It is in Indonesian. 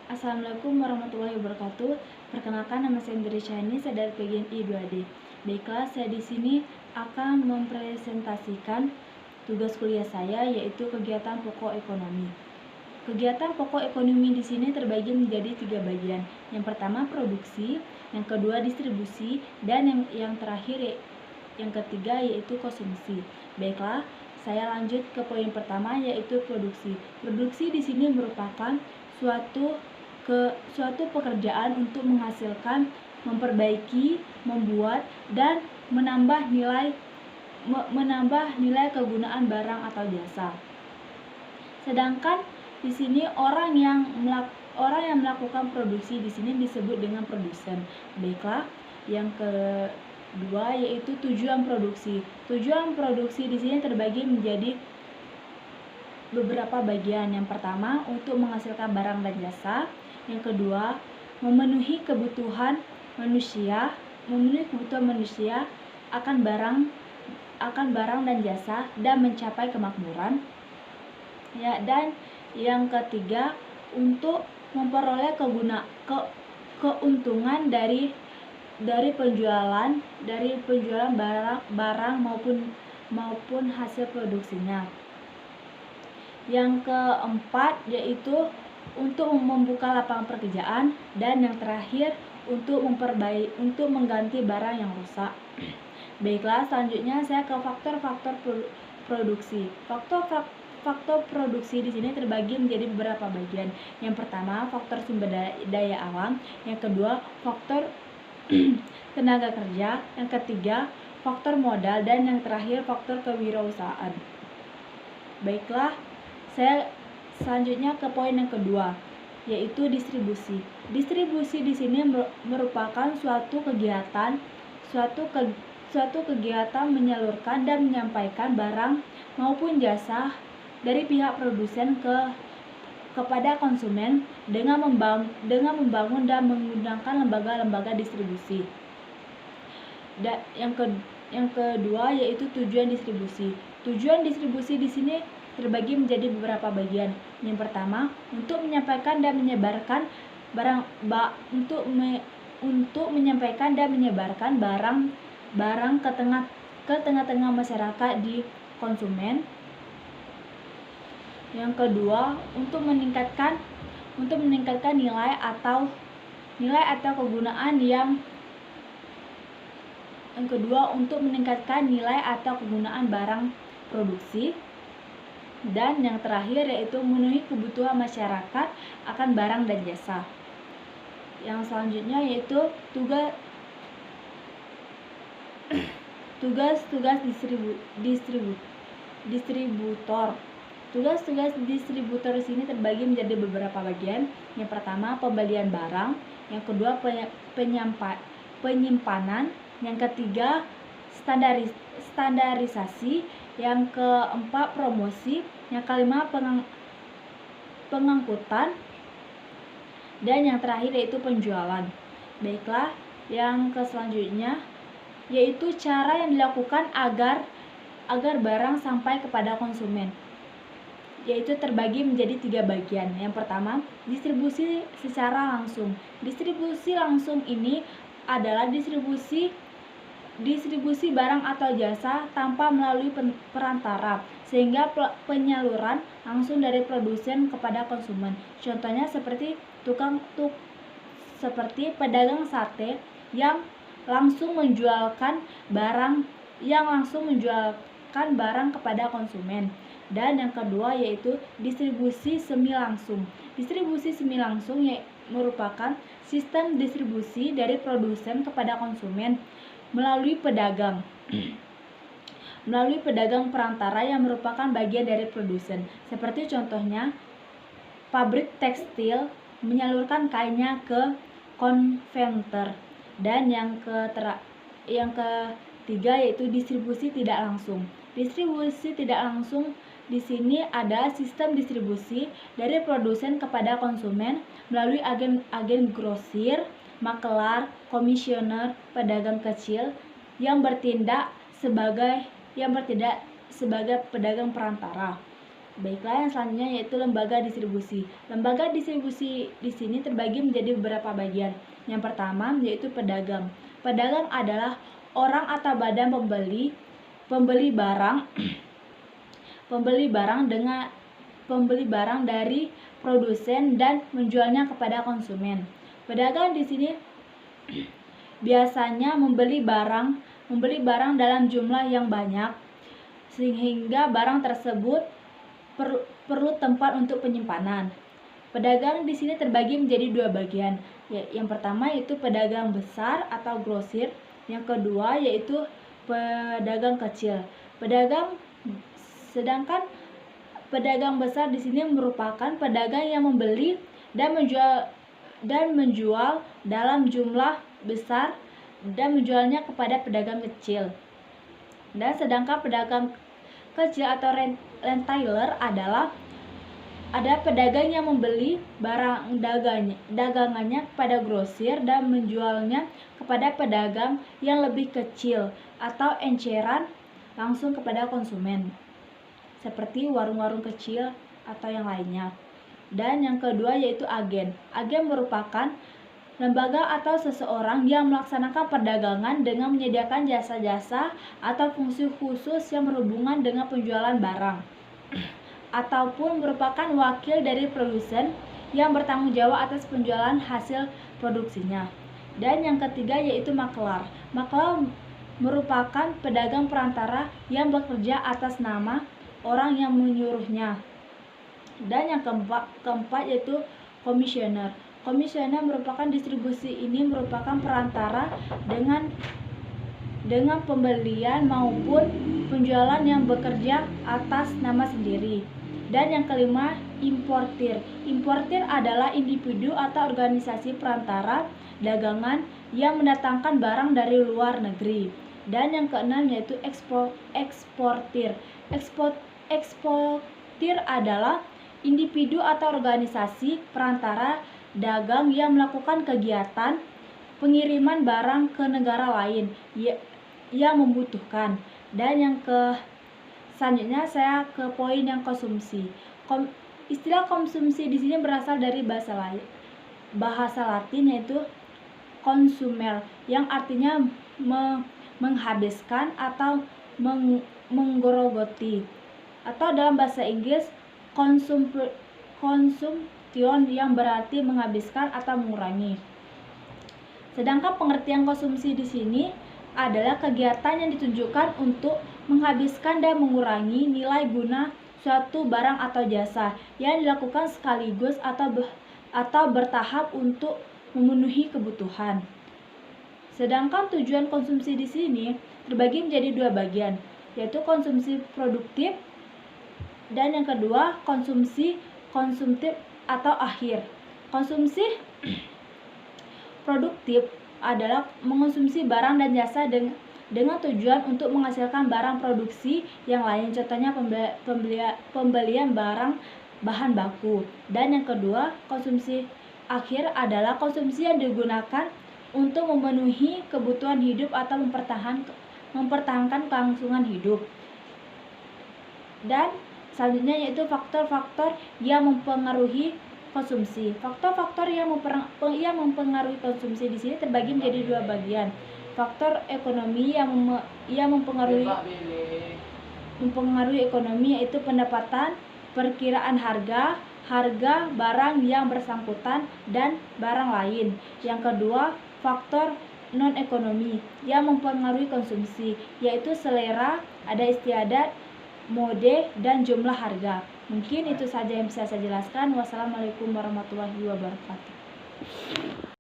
Assalamualaikum warahmatullahi wabarakatuh. Perkenalkan, nama saya Indri Syahani, saya dari PGNI 2D. Baiklah, saya di sini akan mempresentasikan tugas kuliah saya, yaitu kegiatan pokok ekonomi. Kegiatan pokok ekonomi di sini terbagi menjadi 3 bagian. Yang pertama produksi, yang kedua distribusi, dan yang terakhir yang ketiga yaitu konsumsi. Baiklah, saya lanjut ke poin pertama, yaitu produksi. Produksi di sini merupakan suatu pekerjaan untuk menghasilkan, memperbaiki, membuat, dan menambah nilai kegunaan barang atau jasa. Sedangkan di sini orang yang melakukan produksi di sini disebut dengan produsen. Baiklah, yang kedua yaitu tujuan produksi. Tujuan produksi di sini terbagi menjadi beberapa bagian. Yang pertama, untuk menghasilkan barang dan jasa. Yang kedua, memenuhi kebutuhan manusia akan barang dan jasa dan mencapai kemakmuran. Ya, dan yang ketiga, untuk memperoleh keuntungan dari penjualan barang maupun hasil produksinya. Yang keempat yaitu untuk membuka lapangan pekerjaan, dan yang terakhir untuk mengganti barang yang rusak. Baiklah, selanjutnya saya ke faktor-faktor produksi. Faktor produksi di sini terbagi menjadi beberapa bagian. Yang pertama, faktor sumber daya alam. Yang kedua, faktor tenaga kerja. Yang ketiga, faktor modal, dan yang terakhir faktor kewirausahaan. Baiklah, saya selanjutnya ke poin yang kedua, yaitu distribusi. Distribusi di sini merupakan suatu kegiatan menyalurkan dan menyampaikan barang maupun jasa dari pihak produsen kepada konsumen dengan membangun dan menggunakan lembaga-lembaga distribusi. Yang kedua yaitu tujuan distribusi. Tujuan distribusi di sini terbagi menjadi beberapa bagian. Yang pertama, untuk menyampaikan dan menyebarkan barang ke tengah-tengah masyarakat di konsumen. Yang kedua, untuk meningkatkan nilai atau kegunaan barang produksi. Dan yang terakhir yaitu memenuhi kebutuhan masyarakat akan barang dan jasa. Yang selanjutnya yaitu tugas distributor. Tugas-tugas distributor di sini terbagi menjadi beberapa bagian. Yang pertama, pembelian barang. Yang kedua, penyimpanan. Yang ketiga, standarisasi. Yang keempat, promosi. Yang kelima, pengangkutan. Dan yang terakhir yaitu penjualan. Baiklah, yang selanjutnya yaitu cara yang dilakukan agar barang sampai kepada konsumen, yaitu terbagi menjadi 3 bagian. Yang pertama, distribusi secara langsung. Distribusi langsung ini adalah distribusi barang atau jasa tanpa melalui perantara, sehingga penyaluran langsung dari produsen kepada konsumen. Contohnya seperti pedagang sate yang langsung menjualkan barang kepada konsumen. Dan yang kedua yaitu distribusi semi langsung. Distribusi semi langsung merupakan sistem distribusi dari produsen kepada konsumen melalui pedagang perantara yang merupakan bagian dari produsen. Seperti contohnya, pabrik tekstil menyalurkan kainnya ke konveyor. Dan yang ketiga yaitu distribusi tidak langsung. Distribusi tidak langsung di sini ada sistem distribusi dari produsen kepada konsumen melalui agen grosir, makelar, komisioner, pedagang kecil yang bertindak sebagai pedagang perantara. Baiklah, yang selanjutnya yaitu lembaga distribusi. Lembaga distribusi di sini terbagi menjadi beberapa bagian. Yang pertama yaitu pedagang. Pedagang adalah orang atau badan pembeli barang pembeli barang dari produsen dan menjualnya kepada konsumen. Pedagang di sini biasanya membeli barang dalam jumlah yang banyak sehingga barang tersebut perlu tempat untuk penyimpanan. Pedagang di sini terbagi menjadi dua bagian. Yang pertama yaitu pedagang besar atau grosir, yang kedua yaitu pedagang kecil. Sedangkan pedagang besar di sini merupakan pedagang yang membeli dan menjual dalam jumlah besar dan menjualnya kepada pedagang kecil. Dan sedangkan pedagang kecil atau retailer adalah pedagang yang membeli barang dagangannya kepada grosir dan menjualnya kepada pedagang yang lebih kecil atau enceran langsung kepada konsumen, seperti warung-warung kecil atau yang lainnya. Dan yang kedua yaitu agen. Agen merupakan lembaga atau seseorang yang melaksanakan perdagangan dengan menyediakan jasa-jasa atau fungsi khusus yang berhubungan dengan penjualan barang, ataupun merupakan wakil dari produsen yang bertanggung jawab atas penjualan hasil produksinya. Dan yang ketiga yaitu maklar. Maklar merupakan pedagang perantara yang bekerja atas nama orang yang menyuruhnya. Dan yang keempat yaitu komisioner. Komisioner merupakan distribusi ini merupakan perantara dengan pembelian maupun penjualan yang bekerja atas nama sendiri. Dan yang kelima, importir. Importir adalah individu atau organisasi perantara dagangan yang mendatangkan barang dari luar negeri. Dan yang keenam yaitu eksportir. Eksportir adalah individu atau organisasi perantara dagang yang melakukan kegiatan pengiriman barang ke negara lain yang membutuhkan. Dan yang selanjutnya saya ke poin yang konsumsi. Istilah konsumsi di sini berasal dari bahasa Latin yaitu consumer, yang artinya menghabiskan atau menggerogoti, atau dalam bahasa Inggris consumption, yang berarti menghabiskan atau mengurangi. Sedangkan pengertian konsumsi di sini adalah kegiatan yang ditunjukkan untuk menghabiskan dan mengurangi nilai guna suatu barang atau jasa yang dilakukan sekaligus atau bertahap untuk memenuhi kebutuhan. Sedangkan tujuan konsumsi di sini terbagi menjadi dua bagian, yaitu konsumsi produktif dan yang kedua konsumsi konsumtif atau akhir. Konsumsi produktif adalah mengonsumsi barang dan jasa dengan tujuan untuk menghasilkan barang produksi yang lain, contohnya pembelian barang bahan baku. Dan yang kedua, konsumsi akhir adalah konsumsi yang digunakan untuk memenuhi kebutuhan hidup atau mempertahankan kelangsungan hidup. Dan selanjutnya yaitu faktor-faktor yang mempengaruhi konsumsi. Faktor-faktor yang mempengaruhi konsumsi di sini terbagi menjadi dua bagian. Faktor ekonomi yang mempengaruhi ekonomi yaitu pendapatan, perkiraan harga barang yang bersangkutan dan barang lain. Yang kedua, faktor non-ekonomi yang mempengaruhi konsumsi yaitu selera, ada istiadat, mode, dan jumlah harga. Mungkin itu saja yang bisa saya jelaskan. Wassalamualaikum warahmatullahi wabarakatuh.